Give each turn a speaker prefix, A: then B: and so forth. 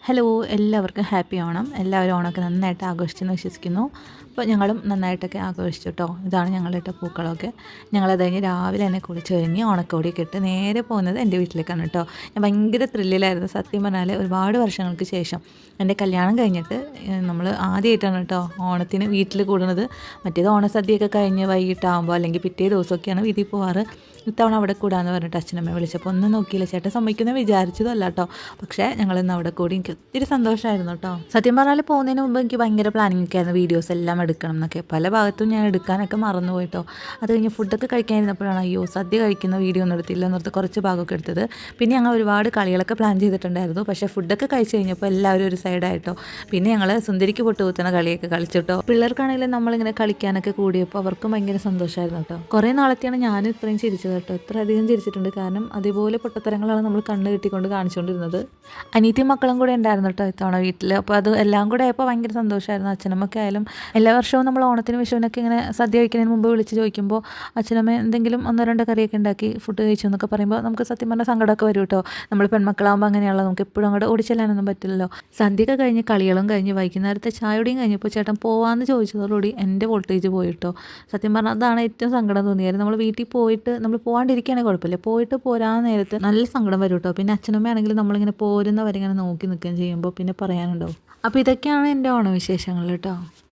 A: Hello, എല്ലാവർക്കും happy Onam. എല്ലാവരും ഓണമൊക്കെ നന്നായിട്ട് ആഘോഷിച്ചെന്ന് വിശ്വസിക്കുന്നു. അപ്പോൾ ഞങ്ങളും നന്നായിട്ടൊക്കെ ആഘോഷിച്ചു കേട്ടോ. ഇതാണ് ഞങ്ങളുടെ പൂക്കളമൊക്കെ. ഞങ്ങളത് കഴിഞ്ഞ് രാവിലെ തന്നെ കുളിച്ചൊരുങ്ങി ഓണക്കോടിയൊക്കെ ഇട്ട് നേരെ പോകുന്നത് എൻ്റെ വീട്ടിലേക്കാണ് കേട്ടോ. ഞാൻ ഭയങ്കര ത്രില്ലിലായിരുന്നു. സത്യം പറഞ്ഞാൽ ഒരുപാട് വർഷങ്ങൾക്ക് ശേഷം എൻ്റെ കല്യാണം കഴിഞ്ഞിട്ട് നമ്മൾ ആദ്യമായിട്ടാണ് കേട്ടോ ഓണത്തിന് വീട്ടിൽ കൂടുന്നത്. മറ്റേത് ഓണസദ്യയൊക്കെ കഴിഞ്ഞ് വൈകിട്ടാകുമ്പോൾ അല്ലെങ്കിൽ പിറ്റേ ദിവസമൊക്കെയാണ് വീട്ടിൽ പോകാറ്. ഇത്തവണ അവിടെ കൂടാന്ന് പറഞ്ഞിട്ട് അച്ഛനമ്മ വിളിച്ചപ്പോൾ ഒന്നും നോക്കിയില്ല. ചേട്ടൻ സമ്മതിക്കുന്നത് വിചാരിച്ചതല്ല കേട്ടോ. പക്ഷേ ഞങ്ങളിന്ന് അവിടെ കൂടി എനിക്ക് ഒത്തിരി സന്തോഷമായിരുന്നു കേട്ടോ. സത്യം പറഞ്ഞാൽ പോകുന്നതിന് മുമ്പ് എനിക്ക് ഭയങ്കര പ്ലാനിങ് ഒക്കെ ആയിരുന്നു, വീഡിയോസ് എല്ലാം എടുക്കണം എന്നൊക്കെ. പല ഭാഗത്തും ഞാൻ എടുക്കാനൊക്കെ മറന്നു പോയിട്ടോ. അത് കഴിഞ്ഞ് ഫുഡൊക്കെ കഴിക്കാനിരുന്നപ്പോഴാണ് അയ്യോ സദ്യ കഴിക്കുന്ന വീഡിയോ ഒന്നും എടുത്തില്ല എന്നോർത്ത് കുറച്ച് ഭാഗമൊക്കെ എടുത്തത്. പിന്നെ ഞങ്ങൾ ഒരുപാട് കളികളൊക്കെ പ്ലാൻ ചെയ്തിട്ടുണ്ടായിരുന്നു. പക്ഷേ ഫുഡൊക്കെ കഴിച്ച് കഴിഞ്ഞപ്പോൾ എല്ലാവരും ഒരു സൈഡായിട്ടോ. പിന്നെ ഞങ്ങൾ സുന്ദരിക്ക് പൊട്ട് കുത്തുന്ന കളിയൊക്കെ കളിച്ചിട്ടോ. പിള്ളേർക്കാണെങ്കിലും നമ്മളിങ്ങനെ കളിക്കാനൊക്കെ കൂടിയപ്പോൾ അവർക്കും ഭയങ്കര സന്തോഷമായിരുന്നു കേട്ടോ. കുറേ നാളത്തെയാണ് ഞാൻ ഇത്രയും ചിരിച്ചത് കേട്ടോ. ഇത്ര അധികം ചിരിച്ചിട്ടുണ്ട്. കാരണം അതേപോലെ പൊട്ടത്തരങ്ങളാണ് നമ്മൾ കണ്ണ് കിട്ടിക്കൊണ്ട് കാണിച്ചുകൊണ്ടിരുന്നത്. അനിയത്തി മക്കളും കൂടെ ഉണ്ടായിരുന്നു കേട്ടോ ഇത്തവണ വീട്ടിൽ. അപ്പോൾ അത് എല്ലാം കൂടെ ആയപ്പോൾ ഭയങ്കര സന്തോഷമായിരുന്നു. അച്ഛനമ്മൊക്കെ ആയാലും എല്ലാ വർഷവും നമ്മൾ ഓണത്തിന് വിഷുവിനൊക്കെ ഇങ്ങനെ സദ്യ കഴിക്കുന്നതിന് മുമ്പ് വിളിച്ച് ചോദിക്കുമ്പോൾ അച്ഛനമ്മ എന്തെങ്കിലും ഒന്നോ രണ്ടോ കറിയൊക്കെ ഉണ്ടാക്കി ഫുഡ് കഴിച്ചു എന്നൊക്കെ പറയുമ്പോൾ നമുക്ക് സത്യം പറഞ്ഞാൽ സങ്കടമൊക്കെ വരും കേട്ടോ. നമ്മൾ പെൺമക്കളാകുമ്പോൾ അങ്ങനെയാണല്ലോ, നമുക്ക് എപ്പോഴും അങ്ങോട്ട് ഓടിച്ചെല്ലാനൊന്നും പറ്റില്ലല്ലോ. സദ്യയൊക്കെ കഴിഞ്ഞ് കളികളും കഴിഞ്ഞ് വൈകുന്നേരത്തെ ചായയോടെയും കഴിഞ്ഞപ്പോൾ ചേട്ടൻ പോവാമെന്ന് ചോദിച്ചതോടുകൂടി എൻ്റെ വോൾട്ടേജ് പോയിട്ടോ. സത്യം പറഞ്ഞാൽ അതാണ് ഏറ്റവും സങ്കടം തോന്നിയത്. നമ്മൾ വീട്ടിൽ പോയിട്ട് നമ്മൾ പോകാണ്ടിരിക്കുകയാണെങ്കിൽ കുഴപ്പമില്ല, പോയിട്ട് പോരാൻ നേരത്ത് നല്ല സങ്കടം വരും കേട്ടോ. പിന്നെ അച്ഛനമ്മയാണെങ്കിൽ നമ്മളിങ്ങനെ പോരുന്നവരിങ്ങനെ നോക്കി നിൽക്കുകയും ചെയ്യുമ്പോൾ പിന്നെ പറയാനുണ്ടാവും. അപ്പോൾ ഇതൊക്കെയാണ് എൻ്റെ ഓണവിശേഷങ്ങൾ കേട്ടോ.